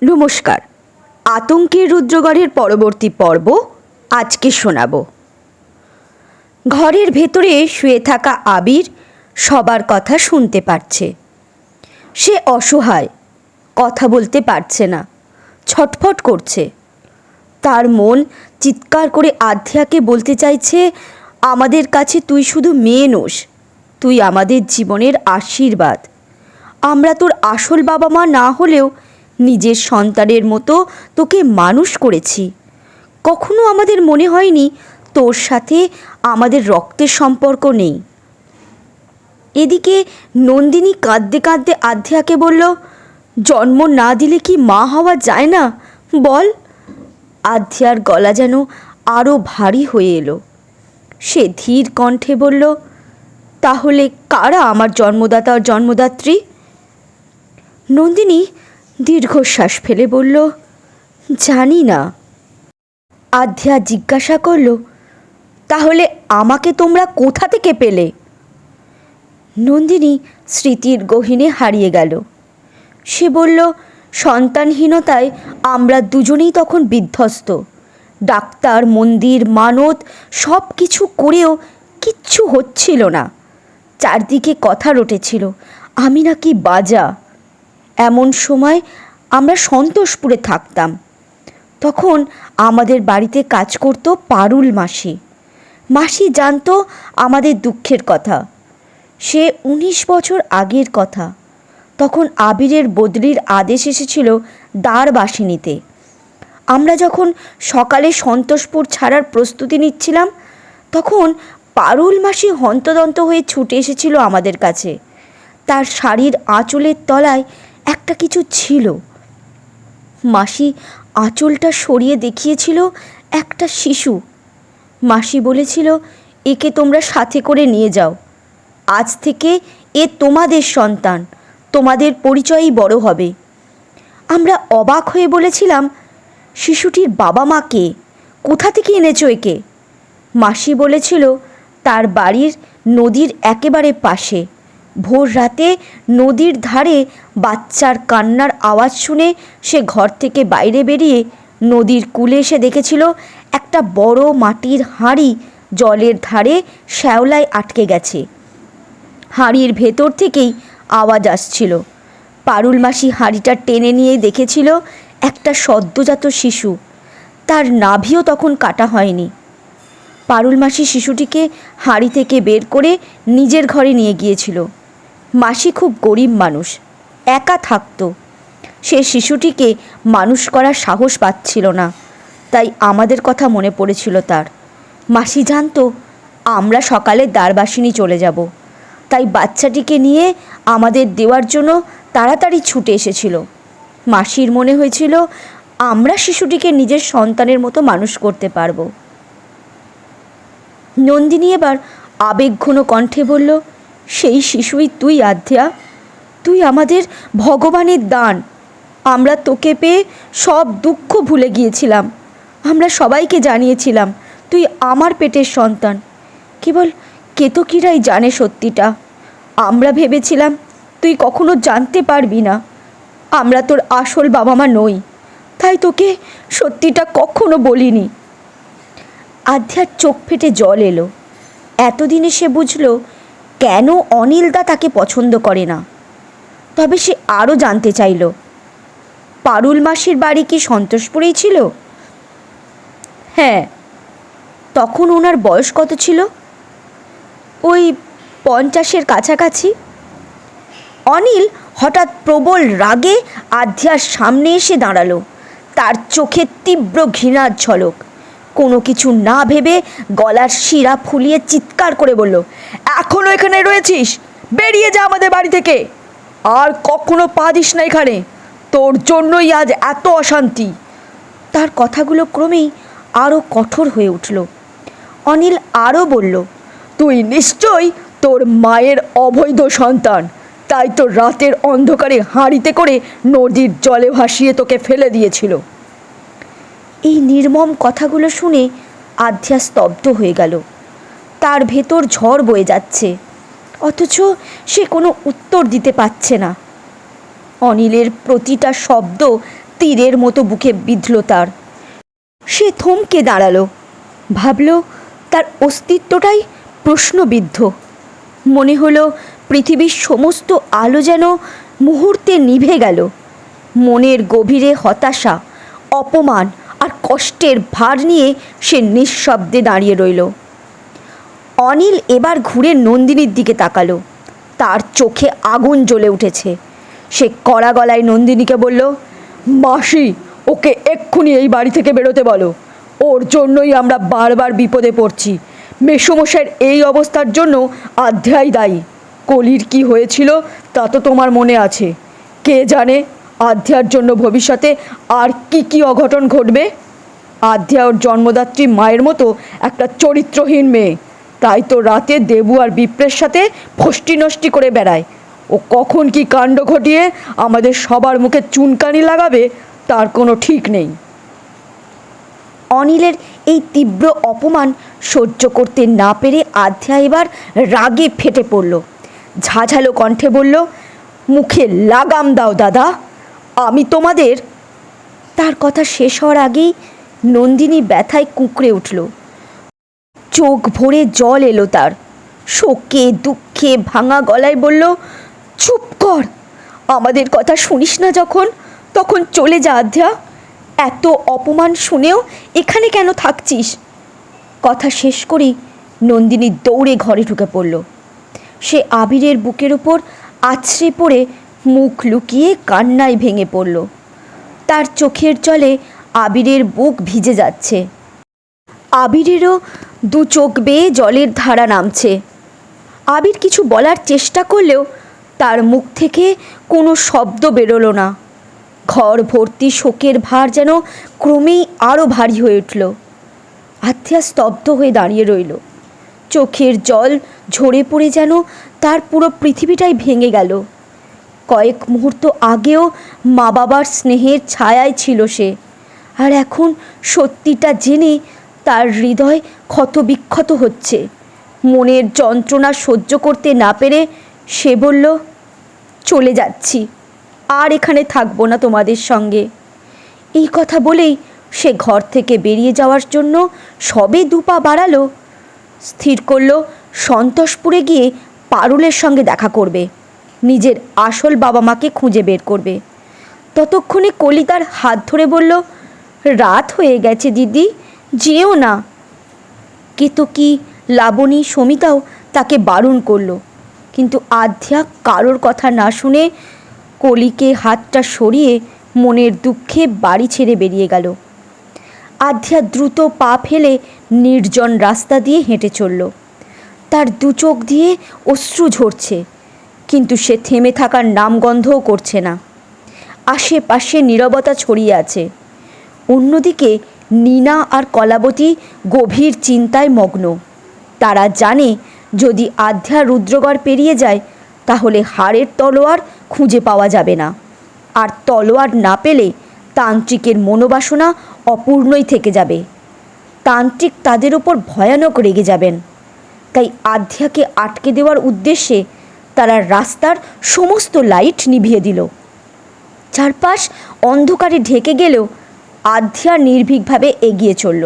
নমস্কার। আতঙ্কের রুদ্রগড়ের পরবর্তী পর্ব আজকে শোনাব। ঘরের ভেতরে শুয়ে থাকা আবির সবার কথা শুনতে পাচ্ছে। সে অসহায়, কথা বলতে পারছে না, ছটফট করছে। তার মন চিৎকার করে আধ্যাকে বলতে চাইছে, আমাদের কাছে তুই শুধু মেয়ে নোস, তুই আমাদের জীবনের আশীর্বাদ। আমরা তোর আসল বাবা মা না হলেও নিজের সন্তানের মতো তোকে মানুষ করেছি। কখনো আমাদের মনে হয়নি তোর সাথে আমাদের রক্তের সম্পর্ক নেই। এদিকে নন্দিনী কাঁদতে কাঁদতে আধ্যাকে বলল, জন্ম না দিলে কি মা হওয়া যায় না বল? আধ্যার গলা যেন আরও ভারী হয়ে এলো। সে ধীর কণ্ঠে বলল, তাহলে কারা আমার জন্মদাতা ও জন্মদাত্রী? নন্দিনী দীর্ঘশ্বাস ফেলে বলল, জানি না। আধ্যা জিজ্ঞাসা করল, তাহলে আমাকে তোমরা কোথা থেকে পেলে? নন্দিনী স্মৃতির গহীনে হারিয়ে গেল। সে বলল, সন্তানহীনতায় আমরা দুজনেই তখন বিধ্বস্ত। ডাক্তার, মন্দির, মানত সব কিছু করেও কিচ্ছু হচ্ছিল না। চারদিকে কথা রটেছিল আমি নাকি বাজা। এমন সময় আমরা সন্তোষপুরে থাকতাম। তখন আমাদের বাড়িতে কাজ করত পারুল মাসি। মাসি জানতো আমাদের দুঃখের কথা। সে 19 বছর আগের কথা। তখন আবিরের বদলির আদেশ এসেছিল দ্বারবাসিনীতে। আমরা যখন সকালে সন্তোষপুর ছাড়ার প্রস্তুতি নিচ্ছিলাম, তখন পারুল মাসি হন্তদন্ত হয়ে ছুটে এসেছিল আমাদের কাছে। তার শাড়ির আঁচলের তলায় একটা কিছু ছিল। মাসি আঁচলটা সরিয়ে দেখিয়েছিল একটা শিশু। মাসি বলেছিল, একে তোমরা সাথে করে নিয়ে যাও। আজ থেকে এ তোমাদের সন্তান, তোমাদের পরিচয়ই বড় হবে। আমরা অবাক হয়ে বলেছিলাম, শিশুটির বাবা মা কে? কোথা থেকে এনেছো একে? মাসি বলেছিল, তার বাড়ির নদীর একেবারে পাশে। ভোর রাতে নদীর ধারে বাচ্চার কান্নার আওয়াজ শুনে সে ঘর থেকে বাইরে বেরিয়ে নদীর কূলে এসে দেখেছিল একটা বড় মাটির হাঁড়ি জলের ধারে শ্যাওলায় আটকে গেছে। হাঁড়ির ভেতর থেকেই আওয়াজ আসছিল। পারুল মাসি হাঁড়িটা টেনে নিয়ে দেখেছিল একটা সদ্যজাত শিশু। তার নাভিও তখন কাটা হয়নি। পারুল মাসি শিশুটিকে হাঁড়ি থেকে বের করে নিজের ঘরে নিয়ে গিয়েছিল। মাসি খুব গরিব মানুষ, একা থাকতো। সে শিশুটিকে মানুষ করার সাহস পাচ্ছিল না, তাই আমাদের কথা মনে পড়েছিল তার। মাসি জানতো আমরা সকালে দ্বারবাসিনী চলে যাব, তাই বাচ্চাটিকে নিয়ে আমাদের দেওয়ার জন্য তাড়াতাড়ি ছুটে এসেছিল। মাসির মনে হয়েছিল আমরা শিশুটিকে নিজের সন্তানের মতো মানুষ করতে পারবো। নন্দিনী এবার আবেগঘন কণ্ঠে বলল, সেই শিশুই তুই আধ্যা। তুই আমাদের ভগবানের দান। আমরা তোকে পেয়ে সব দুঃখ ভুলে গিয়েছিলাম। আমরা সবাইকে জানিয়েছিলাম তুই আমার পেটের সন্তান। কেবল কেতকীরাই জানে সত্যিটা। আমরা ভেবেছিলাম তুই কখনো জানতে পারবি না। আমরা তোর আসল বাবা মা নই, তাই তোকে সত্যিটা কখনো বলিনি। আধ্যার চোখ ফেটে জল এলো। এতদিনে সে বুঝল কেন অনিলদা তাকে পছন্দ করে না। তবে সে আরও জানতে চাইল, পারুল মাসির বাড়ি কি সন্তোষপুরেই ছিল? হ্যাঁ। তখন ওনার বয়স কত ছিল? ওই 50-এর কাছাকাছি। অনিল হঠাৎ প্রবল রাগে আধ্যার সামনে এসে দাঁড়ালো। তার চোখে তীব্র ঘৃণার ঝলক। কোনো কিছু না ভেবে গলার শিরা ফুলিয়ে চিৎকার করে বলল, এখনো এখানে রয়েছিস? বেরিয়ে যা আমাদের বাড়ি থেকে। আর কখনো পা দিস না এখানে। তোর জন্যই আজ এত অশান্তি। তার কথাগুলো ক্রমেই আরও কঠোর হয়ে উঠল। অনিল আরও বলল, তুই নিশ্চয়ই তোর মায়ের অবৈধ সন্তান, তাই তোর রাতের অন্ধকারে হাঁড়িতে করে নদীর জলে ভাসিয়ে তোকে ফেলে দিয়েছিল। এই নির্মম কথাগুলো শুনে আধ্যা স্তব্ধ হয়ে গেল। তার ভেতর ঝড় বয়ে যাচ্ছে, অথচ সে কোনো উত্তর দিতে পারছে না। অনিলের প্রতিটা শব্দ তীরের মতো বুকে বিঁধল তার। সে থমকে দাঁড়ালো, ভাবল তার অস্তিত্বটাই প্রশ্নবিদ্ধ। মনে হলো পৃথিবীর সমস্ত আলো যেন মুহূর্তে নিভে গেল। মনের গভীরে হতাশা, অপমান আর কষ্টের ভার নিয়ে সে নিঃশব্দে দাঁড়িয়ে রইল। অনিল এবার ঘুরে নন্দিনীর দিকে তাকালো। তার চোখে আগুন জ্বলে উঠেছে। সে কড়া গলায় নন্দিনীকে বলল, মাসি, ওকে এক্ষুনি এই বাড়ি থেকে বেরোতে বলো। ওর জন্যই আমরা বারবার বিপদে পড়ছি। মেসোমশাইয়ের এই অবস্থার জন্য আধ্যাই দায়ী। কলির কি হয়েছিল তা তো তোমার মনে আছে। কে জানে আধ্যার জন্য ভবিষ্যতে আর কি কি অঘটন ঘটবে। আধ্যা ওর জন্মদাত্রী মায়ের মতো একটা চরিত্রহীন মেয়ে। তাই তো রাতে দেবু আর বিপ্রের সাথে ফষ্টি নষ্টি করে বেড়ায়। ও কখন কি কাণ্ড ঘটিয়ে আমাদের সবার মুখে চুনকানি লাগাবে তার কোনো ঠিক নেই। অনিলের এই তীব্র অপমান সহ্য করতে না পেরে আধ্যা এবার রাগে ফেটে পড়ল। ঝাঝালো কণ্ঠে বলল, মুখে লাগাম দাও দাদা, আমি তোমাদের। তার কথা শেষ হওয়ার আগেই নন্দিনী ব্যথায় কুঁকড়ে উঠল। চোখ ভরে জল এলো তার। শোকে দুঃখে ভাঙা গলায় বলল, চুপ কর, আমাদের কথা শুনিস না যখন তখন চলে যা আধ্যা। এত অপমান শুনেও এখানে কেন থাকছিস? কথা শেষ করেই নন্দিনী দৌড়ে ঘরে ঢুকে পড়ল। সে আবিরের বুকের উপর আছড়ে পড়ে মুখ লুকিয়ে কান্নায় ভেঙে পড়ল। তার চোখের জলে আবিরের বুক ভিজে যাচ্ছে। আবিরেরও দু চোখ বেয়ে জলের ধারা নামছে। আবির কিছু বলার চেষ্টা করলেও তার মুখ থেকে কোনো শব্দ বেরোলো না। ঘর ভর্তি শোকের ভার যেন ক্রমেই আরও ভারী হয়ে উঠল। আধ্যা স্তব্ধ হয়ে দাঁড়িয়ে রইল। চোখের জল ঝরে পড়ে যেন তার পুরো পৃথিবীটাই ভেঙে গেল। কয়েক মুহূর্ত আগেও মা বাবার স্নেহের ছায়ায় ছিল সে, আর এখন সত্যিটা জেনে তার হৃদয় ক্ষতবিক্ষত হচ্ছে। মনের যন্ত্রণা সহ্য করতে না পেরে সে বলল, চলে যাচ্ছি, আর এখানে থাকবো না তোমাদের সঙ্গে। এই কথা বলেই সে ঘর থেকে বেরিয়ে যাওয়ার জন্য সবে দুপা বাড়ালো, স্থির করলো সন্তোষপুরে গিয়ে পারুলের সঙ্গে দেখা করবে, নিজের আসল বাবা মাকে খুঁজে বের করবে। ততক্ষণে কলি তার হাত ধরে বলল, রাত হয়ে গেছে দিদি, যেও না। কেতকী, লাবণী, সমিতাও তাকে বারণ করলো, কিন্তু আধ্যা কারোর কথা না শুনে কলিকে হাতটা সরিয়ে মনের দুঃখে বাড়ি ছেড়ে বেরিয়ে গেল। আধ্যা দ্রুত পা ফেলে নির্জন রাস্তা দিয়ে হেঁটে চলল। তার দু চোখ দিয়ে অশ্রু ঝরছে, কিন্তু সে থেমে থাকার নামগন্ধও করছে না। আশেপাশে নীরবতা ছড়িয়ে আছে। অন্যদিকে নীনা আর কলাবতী গভীর চিন্তায় মগ্ন। তারা জানে যদি আধ্যা রুদ্রগড় পেরিয়ে যায় তাহলে হাড়ের তলোয়ার খুঁজে পাওয়া যাবে না, আর তলোয়ার না পেলে তান্ত্রিকের মনোবাসনা অপূর্ণই থেকে যাবে। তান্ত্রিক তাদের ওপর ভয়ানক রেগে যাবেন। তাই আধ্যাকে আটকে দেওয়ার উদ্দেশ্যে তারা রাস্তার সমস্ত লাইট নিভিয়ে দিল। চারপাশ অন্ধকারে ঢেকে গেলেও আধ্যা নির্ভীকভাবে এগিয়ে চলল।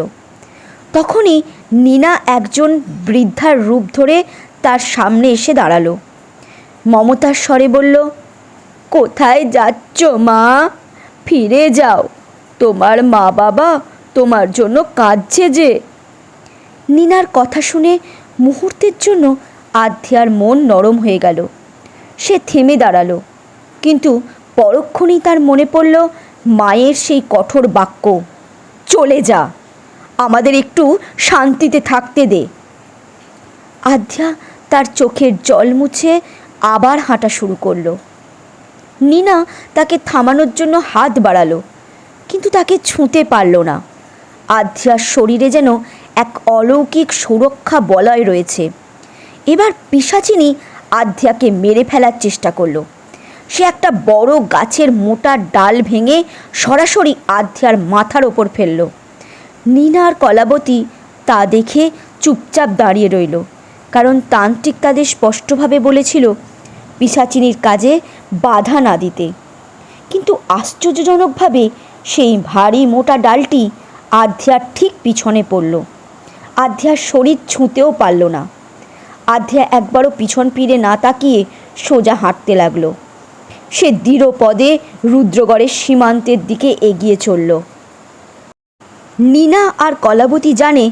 তখনই নীনা একজন বৃদ্ধার রূপ ধরে তার সামনে এসে দাঁড়ালো। মমতার স্বরে বলল, কোথায় যাচ্ছ মা? ফিরে যাও, তোমার মা বাবা তোমার জন্য কাঁদছে যে। নীনার কথা শুনে মুহূর্তের জন্য আধ্যার মন নরম হয়ে গেল। সে থেমে দাঁড়ালো, কিন্তু পরক্ষণেই তার মনে পড়ল মায়ের সেই কঠোর বাক্য, চলে যা, আমাদের একটু শান্তিতে থাকতে দে। আধ্যা তার চোখের জল মুছে আবার হাঁটা শুরু করলো। নীনা তাকে থামানোর জন্য হাত বাড়ালো, কিন্তু তাকে ছুঁতে পারল না। আধ্যার শরীরে যেন এক অলৌকিক সুরক্ষা বলয় রয়েছে। এবার পিশাচিনী আধ্যাকে মেরে ফেলার চেষ্টা করলো। সে একটা বড় গাছের মোটা ডাল ভেঙে সরাসরি আধ্যার মাথার ওপর ফেলল। নীনা আর কলাবতী তা দেখে চুপচাপ দাঁড়িয়ে রইল, কারণ তান্ত্রিক তাদের স্পষ্টভাবে বলেছিল পিশাচিনীর কাজে বাধা না দিতে। কিন্তু আশ্চর্যজনকভাবে সেই ভারী মোটা ডালটি আধ্যার ঠিক পিছনে পড়ল। আধ্যার শরীর ছুঁতেও পারল না। আধ্যা একবারও পিছন ফিরে না তাকিয়ে সোজা হাঁটতে লাগলো। সে দৃঢ় পদে রুদ্রগড়ের সীমান্তের দিকে এগিয়ে চলল। নীনা আর কলাবতী জানে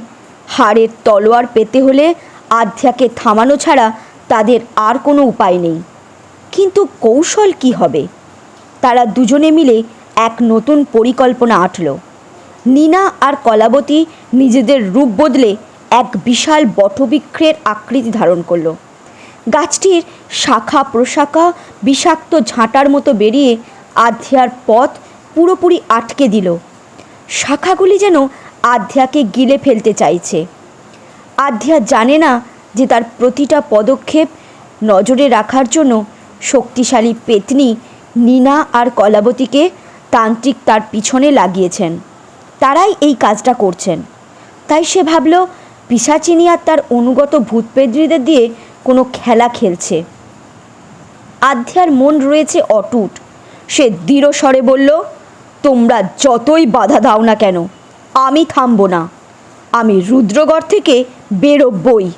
হাড়ের তলোয়ার পেতে হলে আধ্যাকে থামানো ছাড়া তাদের আর কোনো উপায় নেই। কিন্তু কৌশল কি হবে? তারা দুজনে মিলে এক নতুন পরিকল্পনা আঁটল। নীনা আর কলাবতী নিজেদের রূপ বদলে এক বিশাল বটবৃক্ষের আকৃতি ধারণ করল। গাছটির শাখা প্রশাখা বিষাক্ত ঝাঁটার মতো বেরিয়ে আধ্যার পথ পুরোপুরি আটকে দিল। শাখাগুলি যেন আধ্যাকে গিলে ফেলতে চাইছে। আধ্যা জানে না যে তার প্রতিটা পদক্ষেপ নজরে রাখার জন্য শক্তিশালী পেতনি নীনা আর কলাবতীকে তান্ত্রিক তার পিছনে লাগিয়েছেন। তারাই এই কাজটা করছেন। তাই সে ভাবল পিশাচিনী আর তার অনুগত ভূতপেত্রীদের দিয়ে কোনো খেলা খেলছে। আধ্যার মন রয়েছে অটুট। সে দৃঢ় স্বরে বলল, তোমরা যতই বাধা দাও না কেন, আমি থামব না। আমি রুদ্রগড় থেকে বেরোবই।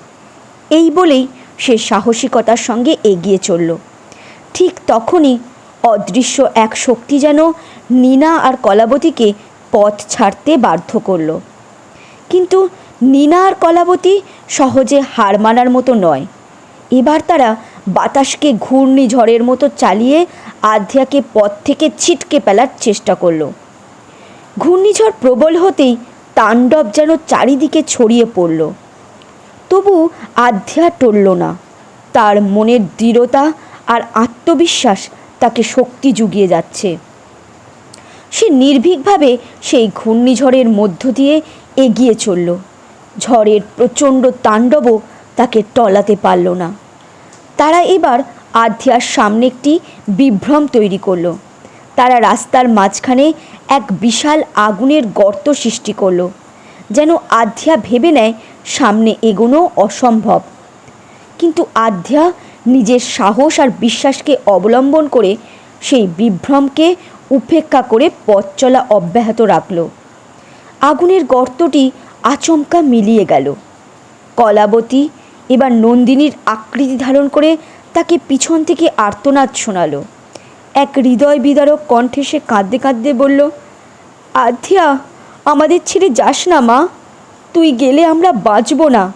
এই বলেই সে সাহসিকতার সঙ্গে এগিয়ে চলল। ঠিক তখনই অদৃশ্য এক শক্তি যেন নীনা আর কলাবতীকে পথ ছাড়তে বাধ্য করল। কিন্তু নীনা আর কলাবতী সহজে হার মানার মতো নয়। এবার তারা বাতাসকে ঘূর্ণিঝড়ের মতো চালিয়ে আধ্যাকে পথ থেকে ছিটকে ফেলার চেষ্টা করল। ঘূর্ণিঝড় প্রবল হতেই তাণ্ডব যেন চারিদিকে ছড়িয়ে পড়ল। তবু আধ্যা টলল না। তার মনের দৃঢ়তা আর আত্মবিশ্বাস তাকে শক্তি জুগিয়ে যাচ্ছে। সে নির্ভীকভাবে সেই ঘূর্ণিঝড়ের মধ্য দিয়ে এগিয়ে চলল। ঝড়ের প্রচণ্ড তাণ্ডবও তাকে টলাতে পারল না। তারা এবার আধ্যার সামনে একটি বিভ্রম তৈরি করলো। তারা রাস্তার মাঝখানে এক বিশাল আগুনের গর্ত সৃষ্টি করলো, যেন আধ্যা ভেবে নেয় সামনে এগোনো অসম্ভব। কিন্তু আধ্যা নিজের সাহস আর বিশ্বাসকে অবলম্বন করে সেই বিভ্রমকে উপেক্ষা করে পথ চলা অব্যাহত রাখল। আগুনের গর্তটি আচমকা মিলিয়ে গেল। কলাবতী এবার নন্দিনীর আকৃতি ধারণ করে তাকে পিছন থেকে আর্তনাদ শোনালো। এক হৃদয় বিদারক কণ্ঠে সে কাঁদতে কাঁদতে বলল, আধ্যা, আমাদের ছেড়ে যাস না মা। তুই গেলে আমরা বাঁচব না।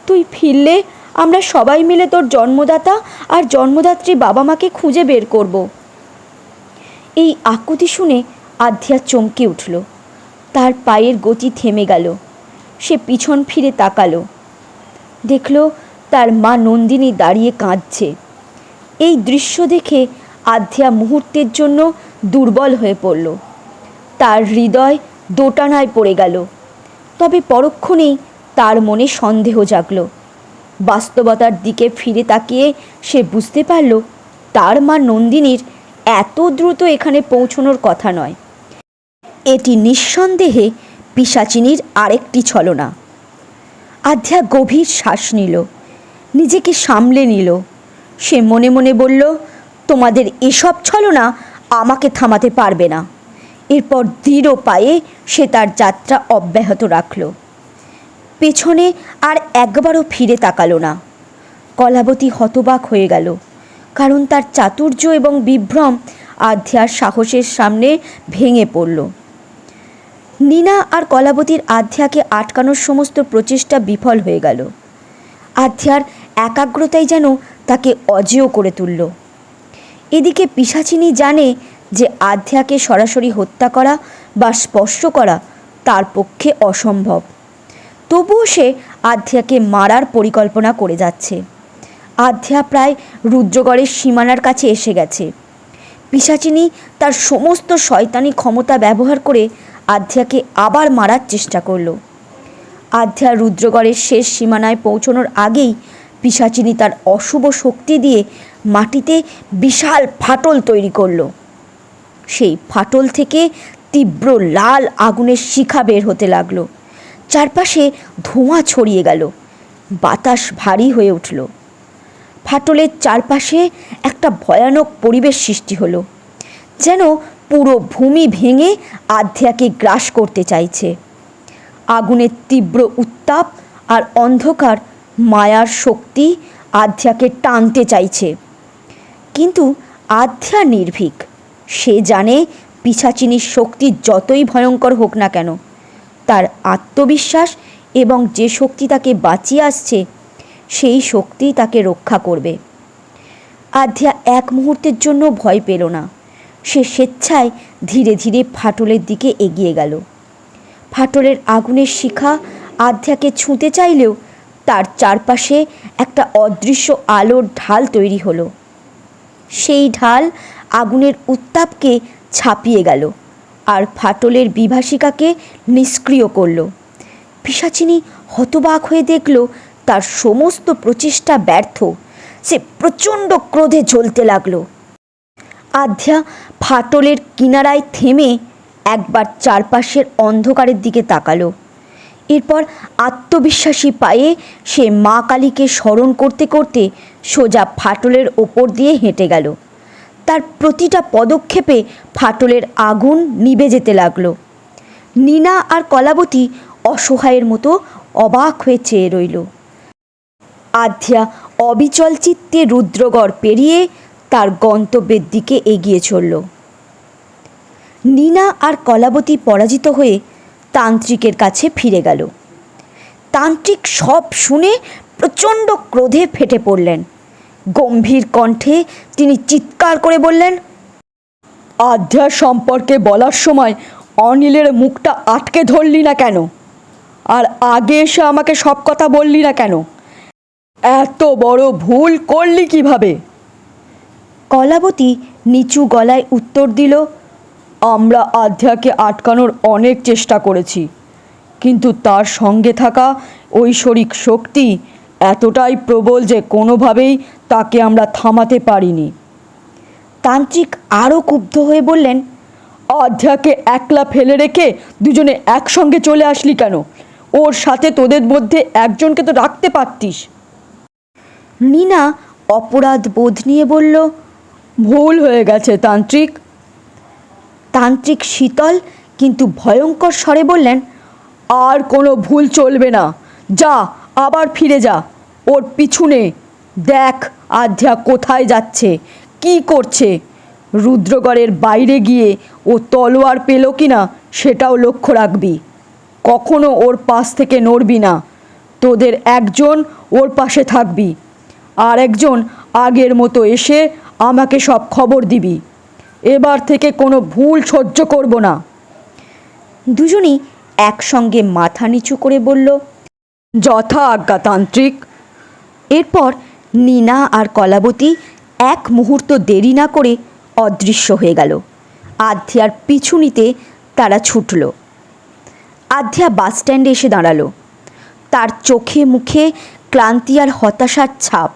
তুই ফিরলে আমরা সবাই মিলে তোর জন্মদাতা আর জন্মদাত্রী বাবা মাকে খুঁজে বের করব। এই আকুতি শুনে আধ্যা চমকে উঠল। তার পায়ের গতি থেমে গেল। সে পিছন ফিরে তাকালো। দেখল তার মা নন্দিনী দাঁড়িয়ে কাঁদছে। এই দৃশ্য দেখে আধ্যা মুহূর্তের জন্য দুর্বল হয়ে পড়ল। তার হৃদয় দোটানায় পড়ে গেল। তবে পরক্ষণেই তার মনে সন্দেহ জাগল। বাস্তবতার দিকে ফিরে তাকিয়ে সে বুঝতে পারল তার মা নন্দিনীর এত দ্রুত এখানে পৌঁছানোর কথা নয়। এটি নিঃসন্দেহে পিশাচিনীর আরেকটি ছলনা। আধ্যা গভীর শ্বাস নিল, নিজেকে সামলে নিল। সে মনে মনে বলল, তোমাদের এসব ছলনা আমাকে থামাতে পারবে না। এরপর দৃঢ় পায়ে সে তার যাত্রা অব্যাহত রাখল। পেছনে আর একবারও ফিরে তাকালো না। কলাবতী হতবাক হয়ে গেল, কারণ তার চাতুর্য এবং বিভ্রম আধ্যার সাহসের সামনে ভেঙে পড়ল। নীনা আর কলাবতীর আধ্যাকে আটকানোর সমস্ত প্রচেষ্টা বিফল হয়ে গেল। আধ্যার একাগ্রতাই যেন তাকে অজেয় করে তুলল। এদিকে পিশাচিনী জানে যে আধ্যাকে সরাসরি হত্যা করা বা স্পর্শ করা তার পক্ষে অসম্ভব। তবুও সে আধ্যাকে মারার পরিকল্পনা করে যাচ্ছে। আধ্যা প্রায় রুদ্রগড়ের সীমানার কাছে এসে গেছে। পিশাচিনী তার সমস্ত শয়তানি ক্ষমতা ব্যবহার করে আধ্যাকে আবার মারার চেষ্টা করল। আধ্যা রুদ্রগড়ের শেষ সীমানায় পৌঁছানোর আগেই পিশাচিনী তার অশুভ শক্তি দিয়ে মাটিতে বিশাল ফাটল তৈরি করল। সেই ফাটল থেকে তীব্র লাল আগুনের শিখা বের হতে লাগলো। চারপাশে ধোঁয়া ছড়িয়ে গেল। বাতাস ভারী হয়ে উঠল। ফাটলের চারপাশে একটা ভয়ানক পরিবেশ সৃষ্টি হলো, যেন পুরো ভূমি ভেঙে আধ্যাকে গ্রাস করতে চাইছে। আগুনের তীব্র উত্তাপ আর অন্ধকার মায়ার শক্তি আধ্যাকে টানতে চাইছে। কিন্তু আধ্যা নির্ভীক। সে জানে পিশাচিনীর শক্তি যতই ভয়ঙ্কর হোক না কেন, তার আত্মবিশ্বাস এবং যে শক্তি তাকে বাঁচিয়ে আসছে সেই শক্তি তাকে রক্ষা করবে। আধ্যা এক মুহূর্তের জন্য ভয় পেল না। সে স্বেচ্ছায় ধীরে ধীরে ফাটলের দিকে এগিয়ে গেল। ফাটলের আগুনের শিখা আধ্যাকে ছুঁতে চাইলেও তার চারপাশে একটা অদৃশ্য আলোর ঢাল তৈরি হলো। সেই ঢাল আগুনের উত্তাপকে ছাপিয়ে গেল আর ফাটলের বিভাসিকাকে নিষ্ক্রিয় করল। পিশাচিনী হতবাক হয়ে দেখল তার সমস্ত প্রচেষ্টা ব্যর্থ। সে প্রচণ্ড ক্রোধে জ্বলতে লাগলো। আধ্যা ফাটলের কিনারায় থেমে একবার চারপাশের অন্ধকারের দিকে তাকালো। এরপর আত্মবিশ্বাসী পায়ে সে মা কালীকে স্মরণ করতে করতে সোজা ফাটলের ওপর দিয়ে হেঁটে গেল। তার প্রতিটা পদক্ষেপে ফাটলের আগুন নিভে যেতে লাগলো। নীনা আর কলাবতী অসহায়ের মতো অবাক হয়ে চেয়ে রইল। আধ্যা অবিচল চিত্তে রুদ্রগড় পেরিয়ে তার গন্তব্যের দিকে এগিয়ে চলল। নীনা আর কলাবতী পরাজিত হয়ে তান্ত্রিকের কাছে ফিরে গেল। তান্ত্রিক সব শুনে প্রচণ্ড ক্রোধে ফেটে পড়লেন। গম্ভীর কণ্ঠে তিনি চিৎকার করে বললেন, আধ্যার সম্পর্কে বলার সময় অনিলের মুখটা আটকে ধরলি না কেন? আর আগে এসে আমাকে সব কথা বললি না কেন? এত বড় ভুল করলি কিভাবে? কলাবতী নিচু গলায় উত্তর দিল, আমরা আধ্যাকে আটকানোর অনেক চেষ্টা করেছি, কিন্তু তার সঙ্গে থাকা ঐশ্বরিক শক্তি এতটাই প্রবল যে কোনোভাবেই তাকে আমরা থামাতে পারিনি। তান্ত্রিক আরও ক্ষুব্ধ হয়ে বললেন, আধ্যাকে একলা ফেলে রেখে দুজনে একসঙ্গে চলে আসলি কেন? ওর সাথে তোদের মধ্যে একজনকে তো রাখতে পারতিস। নীনা অপরাধ বোধ নিয়ে বলল, ভুল হয়ে গেছে তান্ত্রিক। তান্ত্রিক শীতল কিন্তু ভয়ঙ্কর স্বরে বললেন, আর কোনো ভুল চলবে না। যা, আবার ফিরে যা, ওর পিছনে দেখ আধ্যা কোথায় যাচ্ছে, কি করছে। রুদ্রগড়ের বাইরে গিয়ে ও তলোয়ার পেল কি না সেটাও লক্ষ্য রাখবি। কখনো ওর পাশ থেকে নড়বি না। তোদের একজন ওর পাশে থাকবি, আর একজন আগের মতো এসে আমাকে সব খবর দিবি। এবার থেকে কোনো ভুল সহ্য করব না। দুজনই একসঙ্গে মাথা নিচু করে বলল, যথা আজ্ঞা তান্ত্রিক। এরপর নীনা আর কলাবতী এক মুহূর্ত দেরি না করে অদৃশ্য হয়ে গেল। আধ্যার পিছু নিতে তারা ছুটল। আধ্যা বাস স্ট্যান্ডে এসে দাঁড়ালো। তার চোখে মুখে ক্লান্তি আর হতাশার ছাপ।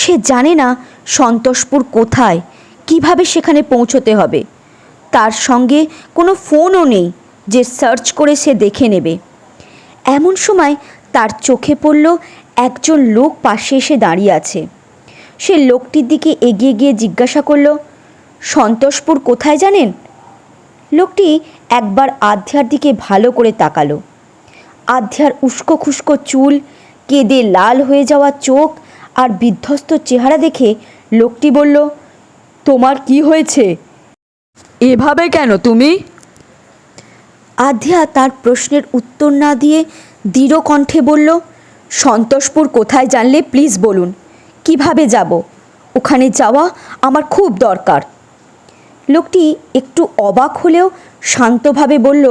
সে জানে না সন্তোষপুর কোথায়, কিভাবে সেখানে পৌঁছতে হবে। তার সঙ্গে কোনো ফোনও নেই যে সার্চ করে সে দেখে নেবে। এমন সময় তার চোখে পড়ল একজন লোক পাশে এসে দাঁড়িয়ে আছে। সে লোকটির দিকে এগিয়ে গিয়ে জিজ্ঞাসা করল, সন্তোষপুর কোথায় জানেন? লোকটি একবার আধ্যার দিকে ভালো করে তাকালো। আধ্যার উস্কো খুস্কো চুল, কেঁদে লাল হয়ে যাওয়া চোখ আর বিধ্বস্ত চেহারা দেখে লোকটি বলল, তোমার কি হয়েছে? এভাবে কেন তুমি? আধ্যা তার প্রশ্নের উত্তর না দিয়ে দৃঢ় কণ্ঠে বলল, সন্তোষপুর কোথায় জানলে প্লিজ বলুন, কিভাবে যাব? ওখানে যাওয়া আমার খুব দরকার। লোকটি একটু অবাক হলেও শান্তভাবে বলল,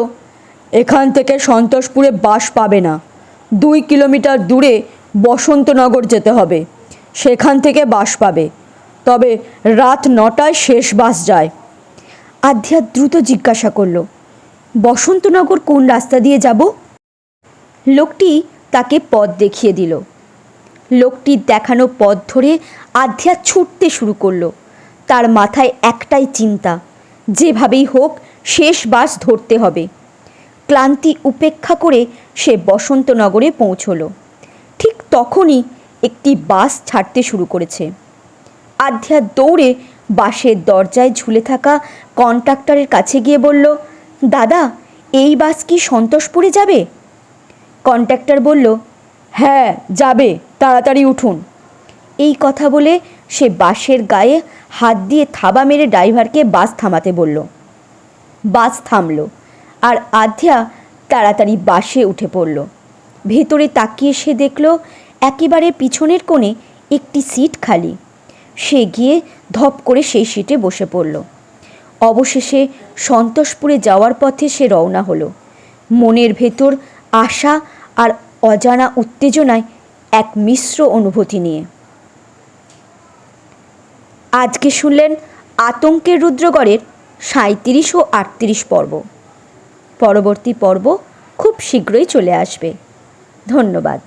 এখান থেকে সন্তোষপুরে বাস পাবে না। 2 কিলোমিটার দূরে বসন্তনগর যেতে হবে, সেখান থেকে বাস পাবে। তবে রাত 9টায় শেষ বাস যায়। আধ্যা দ্রুত জিজ্ঞাসা করল, বসন্তনগর কোন রাস্তা দিয়ে যাব? লোকটি তাকে পথ দেখিয়ে দিল। লোকটির দেখানো পথ ধরে আধ্যা ছুটতে শুরু করলো। তার মাথায় একটাই চিন্তা, যেভাবেই হোক শেষ বাস ধরতে হবে। ক্লান্তি উপেক্ষা করে সে বসন্তনগরে পৌঁছলো। ঠিক তখনই একটি বাস ছাড়তে শুরু করেছে। আধ্যা দৌড়ে বাসের দরজায় ঝুলে থাকা কন্ডাক্টরের কাছে গিয়ে বলল, দাদা, এই বাস কি সন্তোষপুরে যাবে? কন্ডাক্টর বলল, হ্যাঁ যাবে, তাড়াতাড়ি উঠুন। এই কথা বলে সে বাসের গায়ে হাত দিয়ে থাবা মেরে ড্রাইভারকে বাস থামাতে বলল। বাস থামল আর আধ্যা তাড়াতাড়ি বাসে উঠে পড়ল। ভেতরে তাকিয়ে সে দেখল একেবারে পিছনের কোণে একটি সিট খালি। সে গিয়ে ধপ করে সেই সিটে বসে পড়ল। অবশেষে সন্তোষপুরে যাওয়ার পথে সে রওনা হলো, মনের ভেতর আশা আর অজানা উত্তেজনায় এক মিশ্র অনুভূতি নিয়ে। আজকে শুনলেন আতঙ্কের রুদ্রগড়ের 37 ও 38 পর্ব। পরবর্তী পর্ব খুব শীঘ্রই চলে আসবে। ধন্যবাদ।